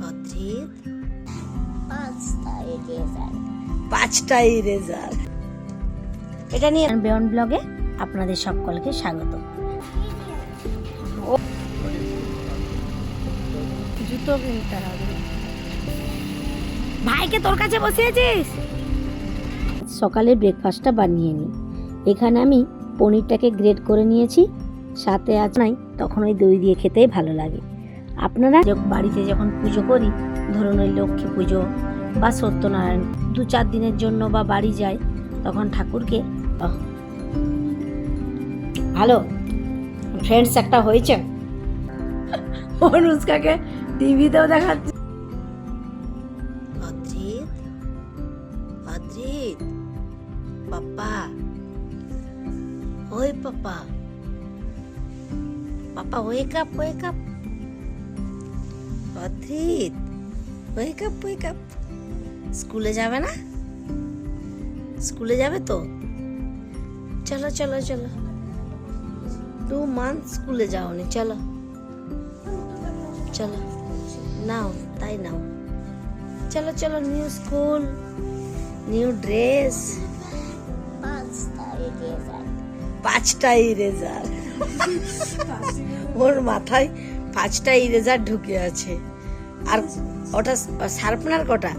অদ্রিত, 5টা ইরেজার। এটা নিয়ে বিয়ন্ড ব্লগে আপনাদের সকলকে স্বাগত। জুতো কিনতে হবে। ভাইকে তোর কাছে বসিয়েছিস? সকালে ব্রেকফাস্টটা বানিয়ে নিই। এখানে আমি পনিরটাকে গ্রেট করে নিয়েছি, সাথে আজ নাই তখন ওই দই দিয়ে খেতেই ভালো লাগে। আপনারা বাড়িতে যখন পুজো করি, ধরুন ওই লক্ষ্মী পুজো বা সত্যনারায়ণ 2-4 দিনের জন্য বা বাড়ি যাই, তখন ঠাকুরকে হ্যালো ফ্রেন্ডস একটা হয়েছে, অনুষ্কাকে টিভিতেও দেখাচ্ছে। অদ্রিত, অদ্রিত, পাপা, ওই পাপা, পাপা ওয়েক আপ, ওয়েক আপ। অদ্রিত, ওয়েক আপ, ওয়েক আপ। স্কুলে যাবে না? স্কুলে যাবে তো? চলো চলো চলো, 2 months স্কুলে যাওনি, চলো চলো, নাও তাই নাও, চলো চলো। নিউ স্কুল, নিউ ড্রেস, 5টা ইরেজার। ওর মাথায় 5টা ইরেজার ঢুকে আছে। আর ওটা শার্পনার কটা?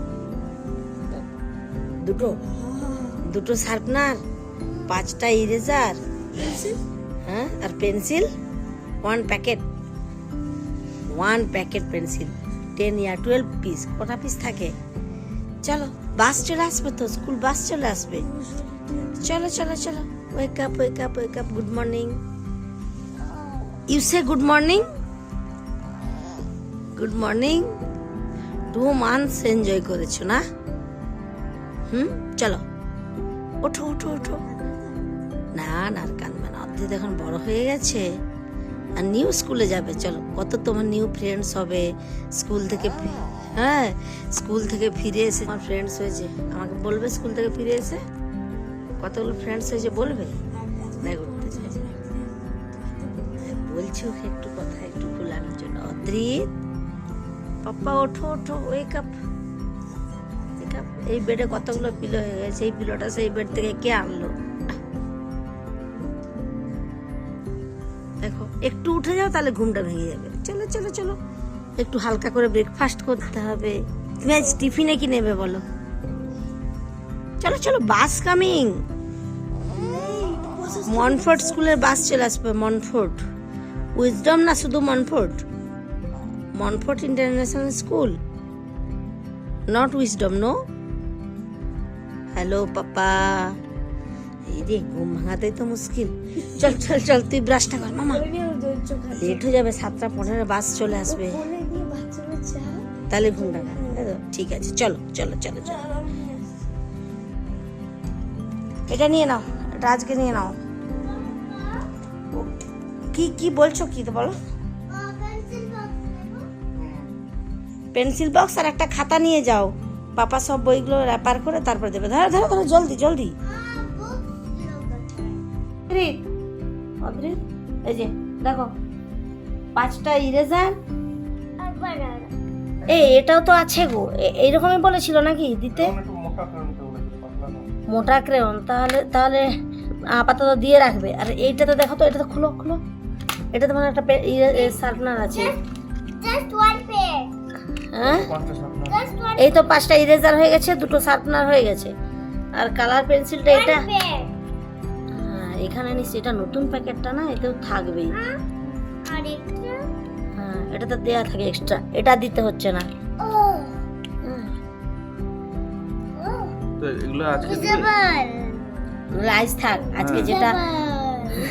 দুটো শার্পনার, 5টা ইরেজার, হ্যাঁ, আর পেন্সিল 1 প্যাকেট পেন্সিল, 10 या 12 পিস। কটা পিস থাকে? চলো, বাস চলে আসবে তো, স্কুল বাস চলে আসবে। চলো চলো চলো, wake up, wake up, wake up. Good morning, you say good morning, good morning. 2 months enjoy করেছো না? চলো ওঠো ওঠো ওঠো। না না, আর কাঁদবে না, অর্ধেক এখন বড় হয়ে গেছে আর নিউ স্কুলে যাবে। চলো, কত তোমার নিউ ফ্রেন্ডস হবে স্কুল থেকে। হ্যাঁ, স্কুল থেকে ফিরে এসে আমার ফ্রেন্ডস হয়েছে, আমাকে বলবে স্কুল থেকে ফিরে এসে কতগুলো ফ্রেন্ডস হয়েছে বলবে। দেখো বলছি ওকে একটু কথা একটু ভুলানোর জন্য। অদ্রিত, পাপ্পা ওঠো ওঠো, ওয়েক আপ। এই বেডে কতগুলো পিলো হয়ে গেছে, এই পিলোটা সেই বেড থেকে কে আনলো? দেখো একটু উঠে যাও, তাহলে ঘুমটা ভেঙে যাবে। চলো চলো চলো, একটু হালকা করে ব্রেকফাস্ট করতে হবে। তুমি আজ টিফিনে কি নেবে বলো? চলো চলো, বাস কামিং। মনফোর্ট স্কুলের বাস চলে আসবে। মনফোর্ট, উইজডম না, শুধু Montfort. Montfort international school, not wisdom. No. Hello papa. এই রে, ঘুম ভাঙাতেই তো মুশকিল। চল চল চল, তুই ব্রাশটা কর। মামা লেট হয়ে যাবে, 7:15 বাস চলে আসবে, তাহলে ঘুমটা ভাঙবে। ঠিক আছে, চলো চলো চলো চলো। এটা নিয়ে নাও, এটা আজকে নিয়ে নাও। কি কি বলছো, কি তো বলো? পেন্সিল বক্স আর একটা খাতা নিয়ে যাও। পাপা সব বইগুলো র্যাপার করে তারপর দেবে। ধরো ধরো ধরো, জলদি জলদি। এই যে দেখো, 5টা ইরেজার। এটাও তো আছে গো, এইরকমই বলেছিল নাকি দিতে? মোটা ক্রেয়ন, তাহলে আপাতত দিয়ে রাখবে। আর এইটা তো দেখো তো, এটা তো খুলো খুলো, এটা তো মানে একটা শার্পনার আছে। হ্যাঁ, এই তো 5টা ইরেজার হয়ে গেছে, 2টো শার্পনার হয়ে গেছে, আর কালার পেন্সিলটা এটা। হ্যাঁ, এখানে নিশ্চয়ই এটা নতুন প্যাকেটটা না, এতেও থাকবেই। হ্যাঁ, এটা তো দেয়া থাকে এক্সট্রা, এটা দিতে হচ্ছে না। তো এগুলো আজকে দিবে, রাইস থাক আজকে, যেটা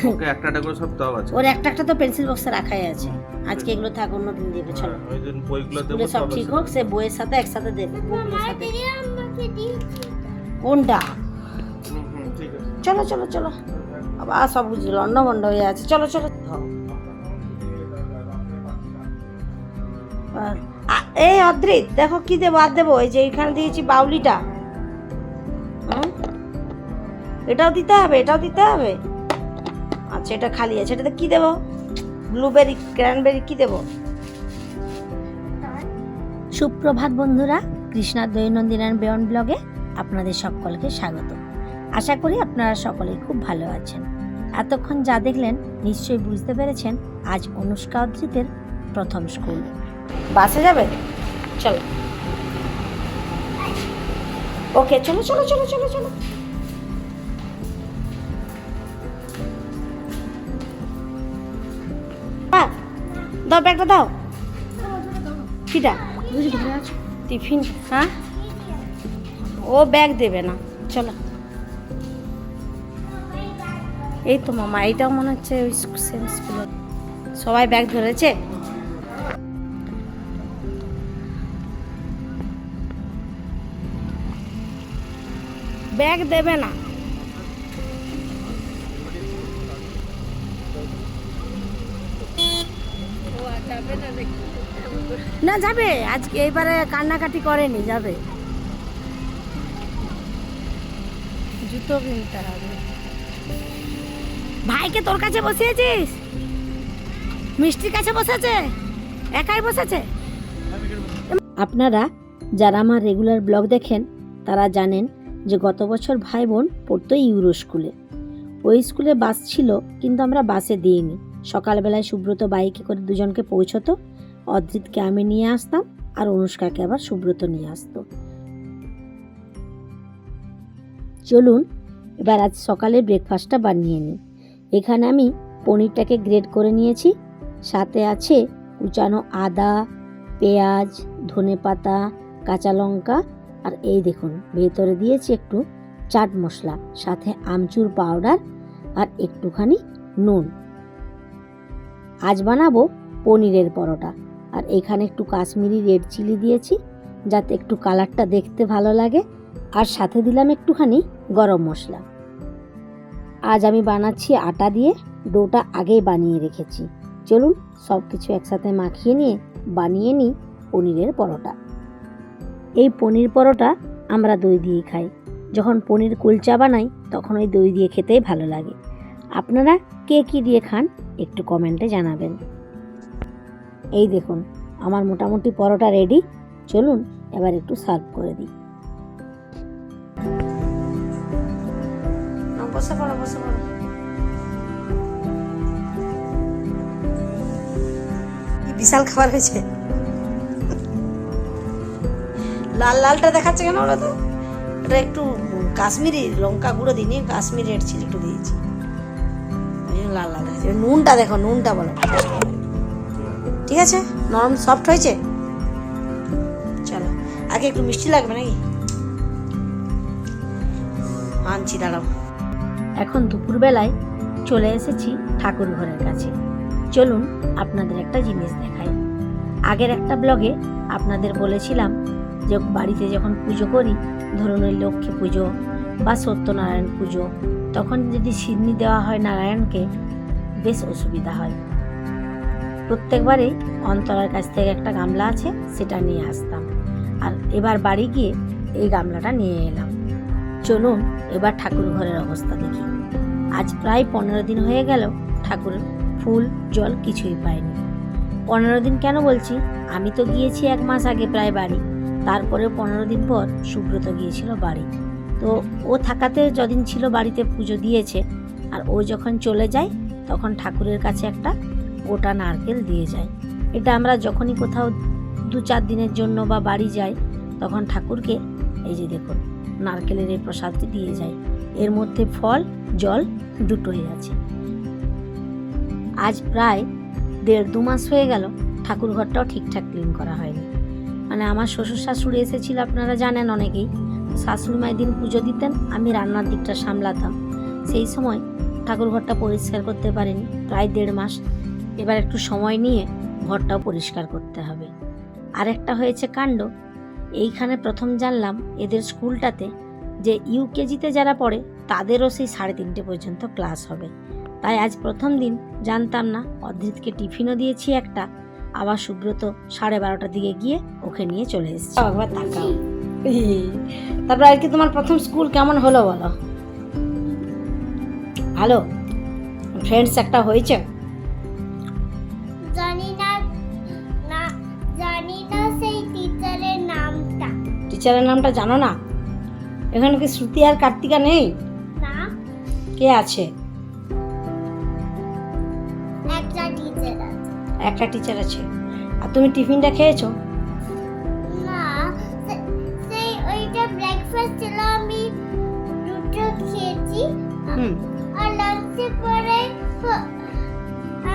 ওকে একটা একটা করে সব দাও আছে। ওর একটা একটা তো পেন্সিল বক্সে রাখাই আছে, আজকে এগুলো থাক, অন্য দিন দেবে। চলো, ওই দিন বইগুলো দেব, সব ঠিক হোক, সে বইয়ের সাথে একসাথে দেবে, বুকের সাথে। কোনটা? ঠিক আছে, চলো চলো চলো, আবার সব কিছু লন্ডভন্ড হয়ে আছে। চলো চলো। এই অদ্রিত, দেখো কি দেবো, আর দেবো? এই যে এখানে দিয়েছি বাউলিটা, এটাও দিতে হবে, এটাও দিতে হবে। আচ্ছা, এটা খালি আছে, এটাতে কি দেবো? ব্লুবেরি, ক্র্যানবেরি, কি দেবো? সুপ্রভাত বন্ধুরা, কৃষ্ণার দৈনন্দিন অ্যান্ড বিয়ন্ড ব্লগে আপনাদের সকলকে স্বাগত। আশা করি আপনারা সকলেই খুব ভালো আছেন। এতক্ষণ যা দেখলেন নিশ্চয়ই বুঝতে পেরেছেন আজ অনুষ্কা অদ্রিতের প্রথম স্কুল। বাসে যাবে? চলো, ওকে, চলো চলো চলো চলো চলো। দাও ব্যাগটা দাও। কিটা টিফিন? হ্যাঁ, ও ব্যাগ দেবে না। চলো, এই তো মামা, এইটাও মনে হচ্ছে ওই সেম স্কুলের। সবাই ব্যাগ ধরেছে। ব্যাগ দেবে না। না যাবে, আজকে এইবারে কান্নাকাটি করেনি, যাবে। জুতো কিনতে হবে। ভাইকে তোর কাছে বসিয়েছিস? মিষ্টির কাছে বসেছে? একাই বসেছে? আপনারা যারা আমার রেগুলার ব্লগ দেখেন তারা জানেন যে গত বছর ভাই বোন পড়তো ইউরো স্কুলে। ওই স্কুলে বাস ছিল, কিন্তু আমরা বাসে দিইনি। সকালবেলায় সুব্রত বাইকে করে দুজনকে পৌঁছতো, অদ্রিতকে আমি নিয়ে আসতাম আর অনুষ্কাকে আবার সুব্রত নিয়ে আসতো। চলুন এবার আজ সকালে ব্রেকফাস্টটা বানিয়ে নিই। এখানে আমি পনিরটাকে গ্রেড করে নিয়েছি, সাথে আছে কুচানো আদা, পেঁয়াজ, ধনেপাতা, কাঁচা লঙ্কা, আর এই দেখুন ভেতরে দিয়েছি একটু চাট মশলা, সাথে আমচুর পাউডার আর একটুখানি নুন। আজ বানাবো পনিরের পরোটা, আর এখানে একটু কাশ্মীরি রেড চিলি দিয়েছি যাতে একটু কালারটা দেখতে ভালো লাগে, আর সাথে দিলাম একটুখানি গরম মশলা। আজ আমি বানাচ্ছি আটা দিয়ে, ডোটা আগেই বানিয়ে রেখেছি। চলুন সব কিছু একসাথে মাখিয়ে নিয়ে বানিয়ে নিই পনিরের পরোটা। এই পনির পরোটা আমরা দই দিয়েই খাই। যখন পনির কুলচা বানাই তখন ওই দই দিয়ে খেতেই ভালো লাগে। আপনারা কে কী দিয়ে খান একটু কমেন্টে জানাবেন। এই দেখুন আমার মোটামুটি পরোটা রেডি। চলুন এবার একটু সার্ভ করে দিই। বসে পড়ো, বসে পড়ো। বিশাল খাবার হয়েছে। লাল লালটা দেখাচ্ছে কেন ওরা? তো এটা একটু কাশ্মীরি লঙ্কা গুঁড়ো দিইনি, কাশ্মীরি রেড চিলি একটু দিয়েছি, লাল লাল দেখাচ্ছে। নুনটা দেখো, নুনটা বলো। ঠিক আছে, নরম সফট হয়েছে। চলো, আগে একটু মিষ্টি লাগবে নাকি? আনছি, দাঁড়াও। এখন দুপুরবেলায় চলে এসেছি ঠাকুর ঘরের কাছে। চলুন আপনাদের একটা জিনিস দেখাই। আগের একটা ব্লগে আপনাদের বলেছিলাম যে বাড়িতে যখন পুজো করি, ধরুন ওই লক্ষ্মী পুজো বা সত্যনারায়ণ পুজো, তখন যদি সিন্নি দেওয়া হয় নারায়ণকে, বেশ অসুবিধা হয়। প্রত্যেকবারেই অন্তরার কাছ থেকে একটা গামলা আছে, সেটা নিয়ে আসতাম, আর এবার বাড়ি গিয়ে এই গামলাটা নিয়ে এলাম। চলুন এবার ঠাকুর ঘরের অবস্থা দেখি। আজ প্রায় 15 দিন হয়ে গেল ঠাকুরের ফুল জল কিছুই পাইনি। 15 দিন কেন বলছি, আমি তো গিয়েছি 1 মাস আগে প্রায় বাড়ি, তারপরে 15 দিন পর সুব্রত গিয়েছিল বাড়ি। তো ও থাকাতে যদিন ছিল বাড়িতে পুজো দিয়েছে, আর ও যখন চলে যায় তখন ঠাকুরের কাছে একটা গোটা নারকেল দিয়ে যায়। এটা আমরা যখনই কোথাও 2-4 দিনের জন্য বা বাড়ি যাই তখন ঠাকুরকে এই যে দেখুন নারকেলের এই প্রসাদটি দিয়ে যায়। এর মধ্যে ফল জল দুটোই আছে। আজ প্রায় 1.5-2 মাস হয়ে গেল ঠাকুর ঘরটাও ঠিকঠাক ক্লিন করা হয়নি। মানে আমার শ্বশুর শাশুড়ি এসেছিল, আপনারা জানেন অনেকেই। শাশুড়ি মায়ের দিন পুজো দিতেন, আমি রান্নার দিকটা সামলাতাম। সেই সময় ঠাকুর ঘরটা পরিষ্কার করতে পারিনি প্রায় 1.5 মাস। এবার একটু সময় নিয়ে ঘরটাও পরিষ্কার করতে হবে। আরেকটা হয়েছে কাণ্ড, এইখানে প্রথম জানলাম এদের স্কুলটাতে যে ইউকেজিতে যারা পড়ে তাদেরও সেই 3:30 পর্যন্ত ক্লাস হবে। তাই আজ প্রথম দিন, জানতাম না। অদ্রিতকে টিফিনও দিয়েছি একটা, আবার সুব্রত 12:30টার দিকে গিয়ে ওকে নিয়ে চলে এসেছে। একবার তাকাও। তারপর আর কি তোমার প্রথম স্কুল কেমন হলো বলো? ভালো ফ্রেন্ডস একটা হয়েছে? জানি না সেই টিচার টিচারের নামটা জানো না? এখানে কি শ্রুতি আর কার্তিকা নেই? না, কে আছে? একটা টিচার আছে। একটা টিচার আছে। আর তুমি টিফিনটা খেয়েছো? না, সেই ওইটা ব্রেকফাস্ট ছিল, আমি দুটো খেয়েছি। হুম। আর লাঞ্চে পরে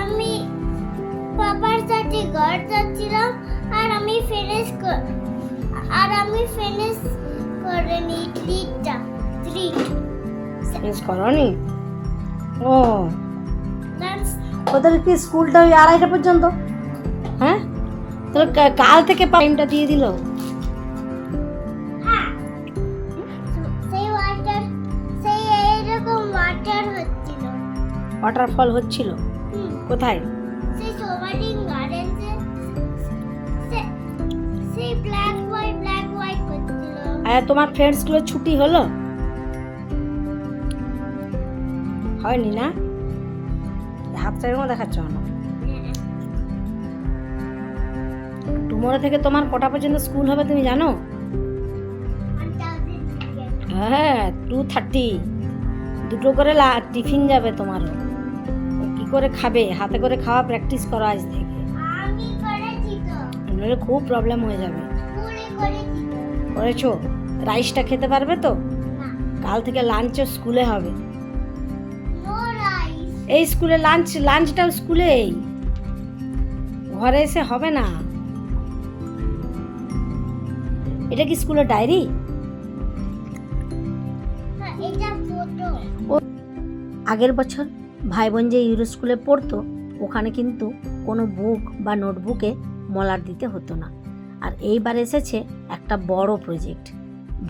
আমি পাপার সাথে ঘর যাচ্ছিলাম, আর আমি ফিনিশ করিনি ট্রিটটা। ফিনিশ করনি? ও, লাঞ্চ ওদের কি স্কুলটা ওই 2:30টা পর্যন্ত? হ্যাঁ, তাহলে কাল থেকে টাইমটা দিয়ে দিল। সেই এইরকম ওয়াটার হচ্ছিল। ওয়াটারফল হচ্ছিল কোথায়? সেই সোমারিং গার্ডেনসে সেই ব্ল্যাক হোয়াইট হচ্ছিল। আর তোমার ফ্রেন্ডসগুলো ছুটি হলো? হয়নি না? হাতটা এরকম দেখাচ্ছ না? টুমোরো থেকে তোমার কটা পর্যন্ত স্কুল হবে তুমি জানো? হ্যাঁ, 2:30। দুটো করে টিফিন যাবে তোমারও। কি করে খাবে? হাতে করে খাওয়া প্র্যাকটিস করো আজ থেকে, আমি করেছি তো, নইলে খুব প্রবলেম হয়ে যাবে। পুরো করেছি তো। করেছো? রাইসটা খেতে পারবে তো? না, কাল থেকে লাঞ্চও স্কুলে হবে। No rice. এই স্কুলে লাঞ্চটাও স্কুলেই, ঘরে এসে হবে না। এটা কি স্কুলের ডায়েরি? হ্যাঁ, এটা ফটো। আগের বছর ভাই বোন যে ইউরো স্কুলে পড়তো, ওখানে কিন্তু কোনো বুক বা নোটবুকে মলার দিতে হতো না। আর এইবার এসেছে একটা বড় প্রজেক্ট।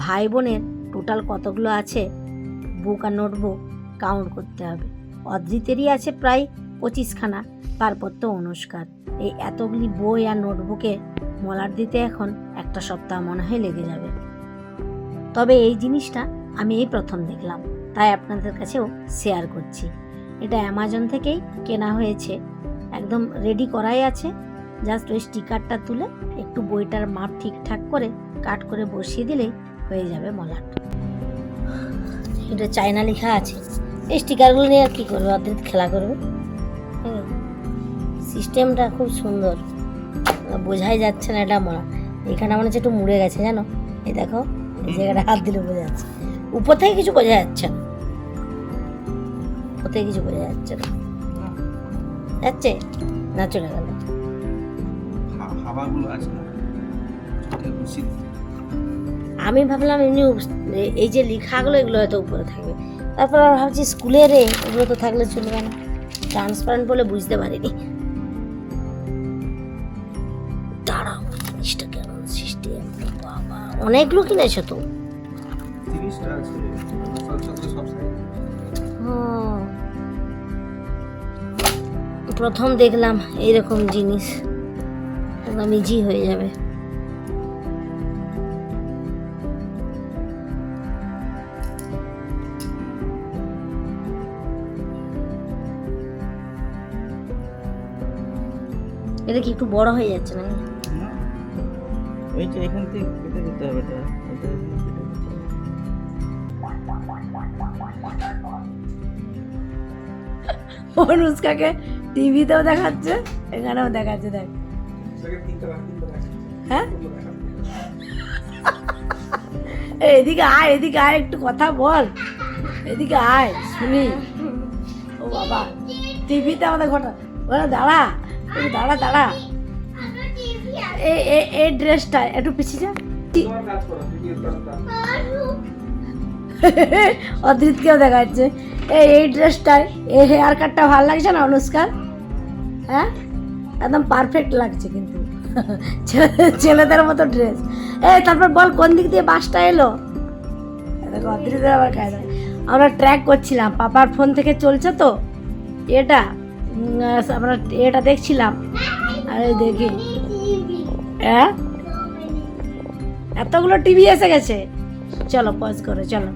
ভাই বোনের টোটাল কতগুলো আছে বুক আর নোটবুক কাউন্ট করতে হবে। অদ্রিতেরই আছে প্রায় 25খানা, তারপর তো অনুষ্কার। এই এতগুলি বই আর নোটবুকে মলার দিতে এখন একটা সপ্তাহ মনে হয় লেগে যাবে। তবে এই জিনিসটা আমি এই প্রথম দেখলাম, তাই আপনাদের কাছেও শেয়ার করছি। এটা অ্যামাজন থেকেই কেনা হয়েছে, একদম রেডি করাই আছে। জাস্ট ওই স্টিকারটা তুলে একটু বইটার মাপ ঠিকঠাক করে কাট করে বসিয়ে দিলেই হয়ে যাবে মলাট। এটা চায়না লেখা আছে। এই স্টিকারগুলো নিয়ে আর কী করবে? অদ্রিত খেলা করবে। সিস্টেমটা খুব সুন্দর, বোঝাই যাচ্ছে না এটা মলা। এখানে মনে হচ্ছে একটু মুড়ে গেছে জানো। এই দেখো, এই জায়গাটা হাত দিলে বোঝা যাচ্ছে। উপর থেকে কিছু বোঝা যাচ্ছে না, উপর থেকে কিছু বোঝা যাচ্ছে না। যাচ্ছে না, চলে গেল। হাওয়াগুলো আছে না, আমি ভাবলাম এমনি এই যে লেখাগুলো এগুলো হয়তো উপরে থাকবে, তারপর আর ভাবছি স্কুলের এগুলো তো থাকলে চলবে না। ট্রান্সপারেন্ট বলে বুঝতে পারিনি। দাঁড়াও, জিনিসটা কেমন সিস্টেম! বাবা, অনেকগুলো কিনেছো তো। 30টা আছে সব সাইজ। প্রথম দেখলাম এইরকম জিনিস, একদম ইজি হয়ে যাবে। এটা কি একটু বড় হয়ে যাচ্ছে না? ওই যে এখান থেকে কেটে দিতে হবে এটা। অনুষ্কাকে টিভিতেও দেখাচ্ছে, এখানেও দেখাচ্ছে। দেখ, হ্যাঁ, এদিকে আয়, এদিকে আয়, একটু কথা বল, এদিকে আয় শুনি। ও বাবা, টিভিতে আমাদের ঘটা। দাঁড়া, দাঁড়া দাঁড়া। এই ড্রেসটা একটু পিছিয়ে যা। অদ্রিতকেও দেখাচ্ছে। এই ড্রেসটায় এই হেয়ার কাটটা ভালো লাগছে না অনুষ্কার? হ্যাঁ, একদম পারফেক্ট লাগছে কিন্তু। ছেলেদের মতো ড্রেস। তারপর বল কোন দিক দিয়ে বাসটা এলো? দেখো অদ্রিতের আবার কায়দা। আমরা ট্র্যাক করছিলাম, পাপার ফোন থেকে চলছে তো এটা, আমরা এটা দেখছিলাম। আরে দেখি, হ্যাঁ, এতগুলো টিভি এসে গেছে। চলো পজ করো, চলো।